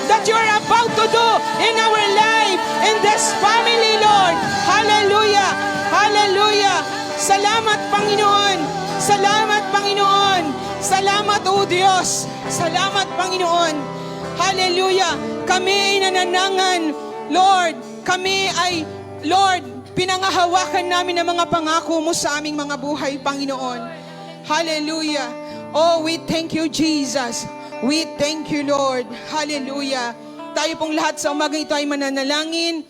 that you are about to do in our life, in this family, Lord. Hallelujah! Hallelujah! Salamat, Panginoon! Salamat, Panginoon! Salamat, O Diyos! Salamat, Panginoon! Hallelujah! Kami ay nananangan, Lord. Kami ay, Lord, pinangahawakan namin ang mga pangako mo sa aming mga buhay, Panginoon. Hallelujah! Oh, we thank you, Jesus. We thank you, Lord. Hallelujah! Tayo pong lahat sa umaga ito ay mananalangin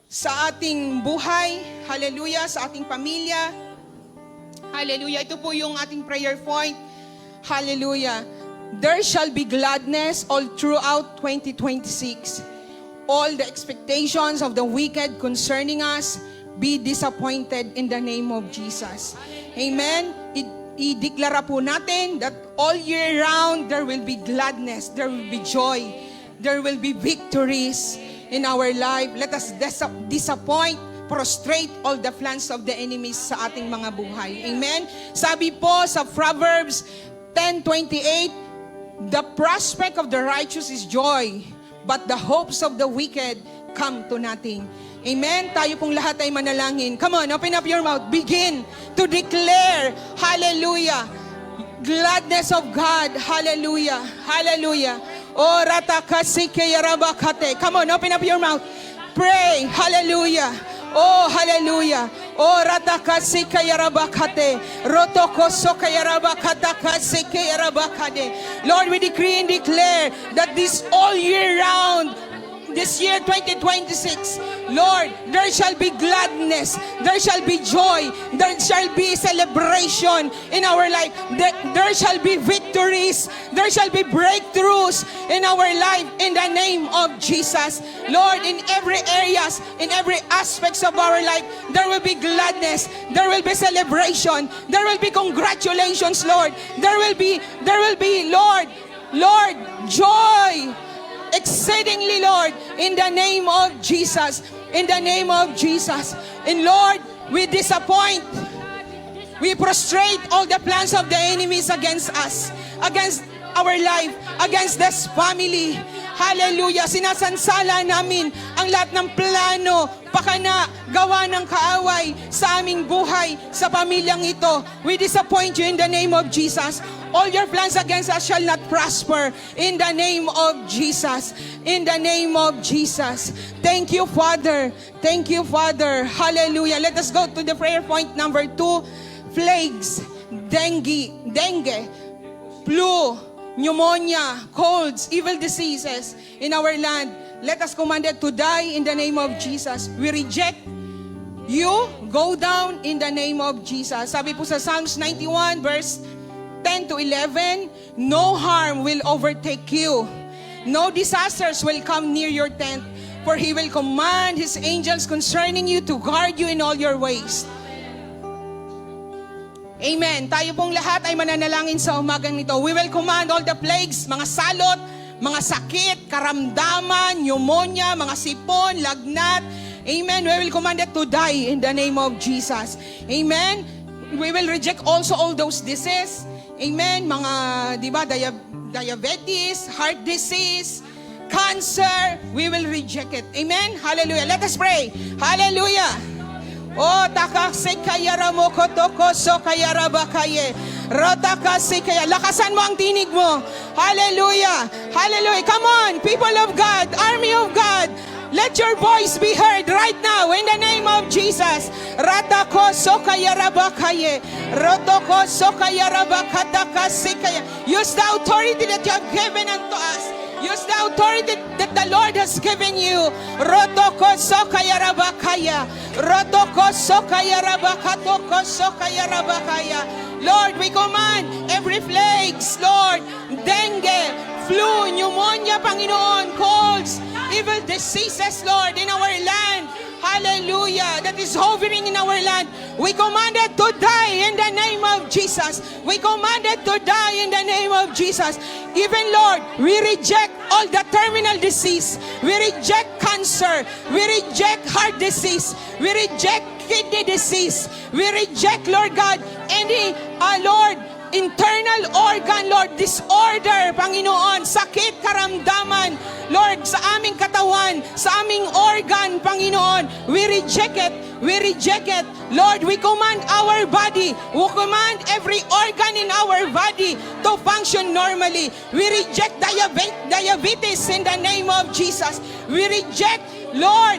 sa ating buhay. Hallelujah! Sa ating pamilya. Hallelujah! Ito po yung ating prayer point. Hallelujah! There shall be gladness all throughout 2026. All the expectations of the wicked concerning us be disappointed in the name of Jesus. Amen. I-deklara po natin that all year round there will be gladness, there will be joy, there will be victories in our life. Let us disappoint, prostrate all the plans of the enemies sa ating mga buhay. Amen. Sabi po sa Proverbs 10:28, the prospect of the righteous is joy, but the hopes of the wicked come to nothing. Amen? Tayo pong lahat ay manalangin. Come on, open up your mouth. Begin to declare, hallelujah, gladness of God. Hallelujah. Hallelujah. Oh, ratakasike yarabakate. Come on, open up your mouth. Pray. Hallelujah. Oh, hallelujah. Oh, ratakasika yarabakate. Rotokosoka yarabakatakasike yarabakade. Lord, we decree and declare that this all year round, this year 2026, Lord, there shall be gladness, there shall be joy, there shall be celebration in our life, there shall be victories, there shall be breakthroughs in our life in the name of Jesus. Lord, in every areas, in every aspects of our life, there will be gladness, there will be celebration, there will be congratulations, Lord. There will be, Lord, joy. Exceedingly, Lord, in the name of Jesus. In the name of Jesus. And Lord, we disappoint, we prostrate all the plans of the enemies against us, against our life, against this family. Hallelujah. Sinasansala namin ang lahat ng plano, pakana, gawa ng kaaway sa aming buhay, sa pamilyang ito. We disappoint you in the name of Jesus. All your plans against us shall not prosper in the name of Jesus. In the name of Jesus. Thank you, Father. Thank you, Father. Hallelujah. Let us go to the prayer point number 2. Plagues, dengue, flu, pneumonia, colds, evil diseases in our land. Let us command it to die in the name of Jesus. We reject you. Go down in the name of Jesus. Sabi po sa Psalms 91 verse 10 to 11, no harm will overtake you. No disasters will come near your tent, for He will command His angels concerning you to guard you in all your ways. Amen. Tayo pong lahat ay mananalangin sa umagang nito. We will command all the plagues, mga salot, mga sakit, karamdaman, pneumonia, mga sipon, lagnat. Amen. We will command it to die in the name of Jesus. Amen. We will reject also all those diseases. Amen. Mga, di ba, diabetes, heart disease, cancer, we will reject it. Amen. Hallelujah. Let us pray. Hallelujah. Oh, takaksikayara mo kotoko so kayara bakaye. Rotakasikaya. Lakasan mo ang tinig mo. Hallelujah. Hallelujah. Come on, people of God, army of God. Let your voice be heard right now in the name of Jesus. Ratako sokayarabakaye. Rotoko sokayarabakatakasikaya. Use the authority that you have given unto us. Use the authority that the Lord has given you. Rotoko sokayarabakaya. Rotoko sokayarabakatoko sokayarabakaya. Lord, we command every plagues, Lord, dengue, flu, pneumonia, Panginoon, colds, evil diseases, Lord, in our land. Hallelujah. That is hovering in our land. We command it to die in the name of Jesus. We command it to die in the name of Jesus. Even, Lord, we reject all the terminal disease. We reject cancer. We reject heart disease. We reject kidney disease. We reject, Lord God, any, Lord, internal organ, Lord, disorder, Panginoon, sakit, karamdaman, Lord, sa aming katawan, sa aming organ, Panginoon, we reject it. We reject it. Lord, we command our body, we command every organ in our body to function normally. We reject diabetes in the name of Jesus. We reject, Lord,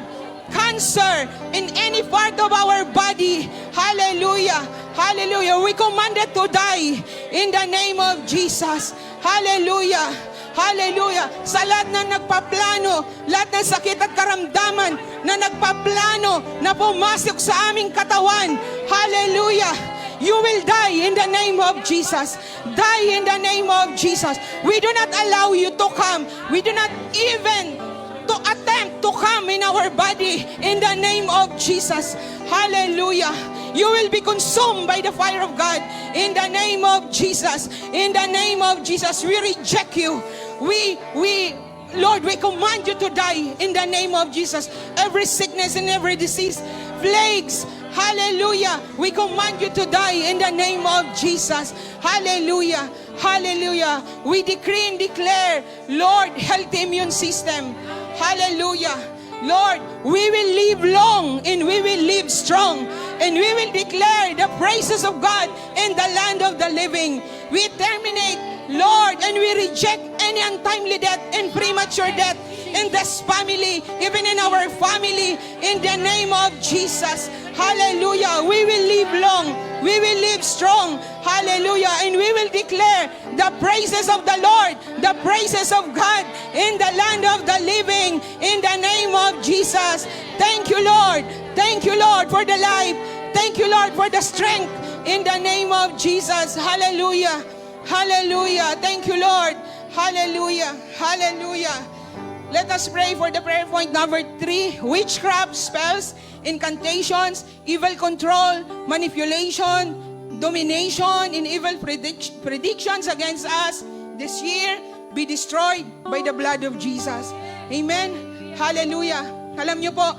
cancer in any part of our body. Hallelujah. Hallelujah. We command it to die in the name of Jesus. Hallelujah. Hallelujah. Sa lahat na nagpaplano, lahat ng sakit at karamdaman na nagpaplano na pumasok sa aming katawan. Hallelujah. You will die in the name of Jesus. Die in the name of Jesus. We do not allow you to come. We do not even to attempt to come in our body in the name of Jesus. Hallelujah. You will be consumed by the fire of God in the name of Jesus. In the name of Jesus, we reject you. Lord, we command you to die in the name of Jesus. Every sickness and every disease, plagues, hallelujah, we command you to die in the name of Jesus. Hallelujah. Hallelujah. We decree and declare, Lord, healthy immune system. Hallelujah. Lord, we will live long and we will live strong and we will declare the praises of God in the land of the living. We terminate, Lord, and we reject any untimely death and premature death in this family, even in our family, in the name of Jesus. Hallelujah. We will live long. We will live strong. Hallelujah. And we will declare the praises of the Lord, the praises of God in the land of the living, in the name of Jesus. Thank you, Lord. Thank you, Lord, for the life. Thank you, Lord, for the strength in the name of Jesus. Hallelujah. Hallelujah. Thank you, Lord. Hallelujah. Hallelujah. Let us pray for the prayer point number 3. Witchcraft, spells, incantations, evil control, manipulation, domination, and evil predictions against us this year be destroyed by the blood of Jesus. Amen. Hallelujah. Alam niyo po,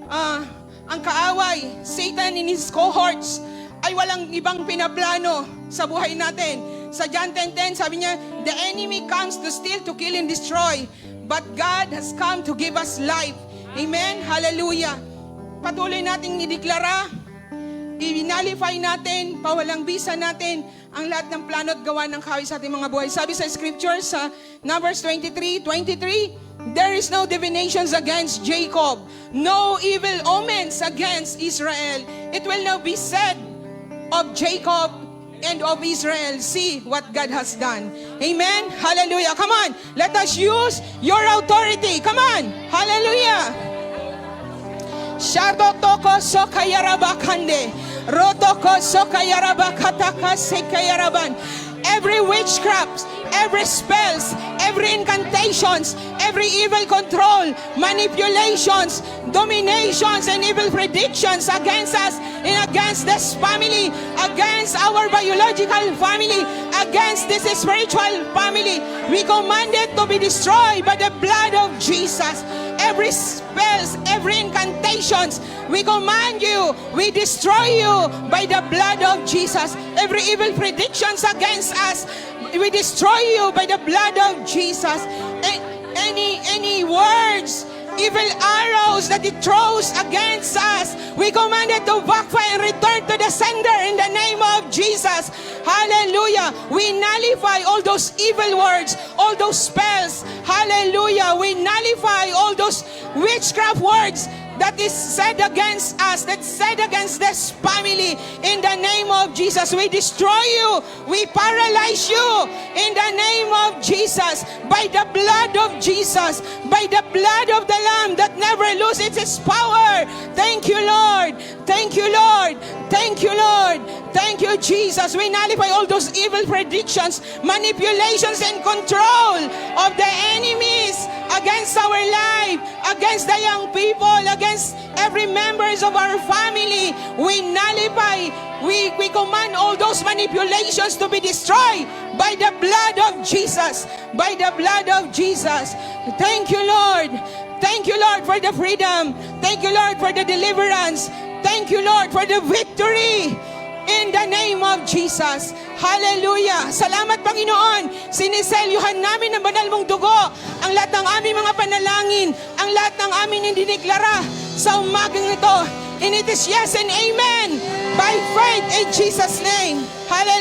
ang kaaway, Satan and his cohorts, ay walang ibang pinaplano sa buhay natin. Sa John 10:10, sabi niya, the enemy comes to steal, to kill, and destroy. But God has come to give us life. Amen? Hallelujah. Patuloy nating ideklara, i-nullify natin, pawalang bisa natin ang lahat ng plano at gawa ng kaaway sa ating mga buhay. Sabi sa scripture sa Numbers 23:23, there is no divinations against Jacob, no evil omens against Israel. It will now be said of Jacob and of Israel, see what God has done. Amen? Hallelujah. Come on. Let us use your authority. Come on. Hallelujah. Shadotoko sokayarabakande. Rotoko sokayarabakataka sekayaraban. Every witchcraft, every spells, every incantations, every evil control, manipulations, dominations, and evil predictions against us and against this family, against our biological family, against this spiritual family, we command it to be destroyed by the blood of Jesus. Every spells, every incantations, we command you, we destroy you by the blood of Jesus. Every evil predictions against us, we destroy you by the blood of Jesus. Any words, evil arrows that it throws against us, we command it to backfire and return to the sender in the name of Jesus. Hallelujah. We nullify all those evil words, all those spells. Hallelujah. We nullify all those witchcraft words that is said against us, that's said against this family. In the name of Jesus, we destroy you. We paralyze you. In the name of Jesus, by the blood of Jesus, by the blood of the Lamb that never loses its power. Thank you, Lord. Thank you, Lord. Thank you, Lord. Thank you, Jesus. We nullify all those evil predictions, manipulations, and control of the enemies against our life, against the young people, against every members of our family. We nullify, we command all those manipulations to be destroyed by the blood of Jesus. By the blood of Jesus. Thank you, Lord. Thank you, Lord, for the freedom. Thank you, Lord, for the deliverance. Thank you, Lord, for the victory. In the name of Jesus. Hallelujah! Salamat, Panginoon! Siniselyuhan namin ng banal mong dugo ang lahat ng aming mga panalangin, ang lahat ng aming indineklara sa umagang ito. And it is yes and amen by faith in Jesus' name. Hallelujah!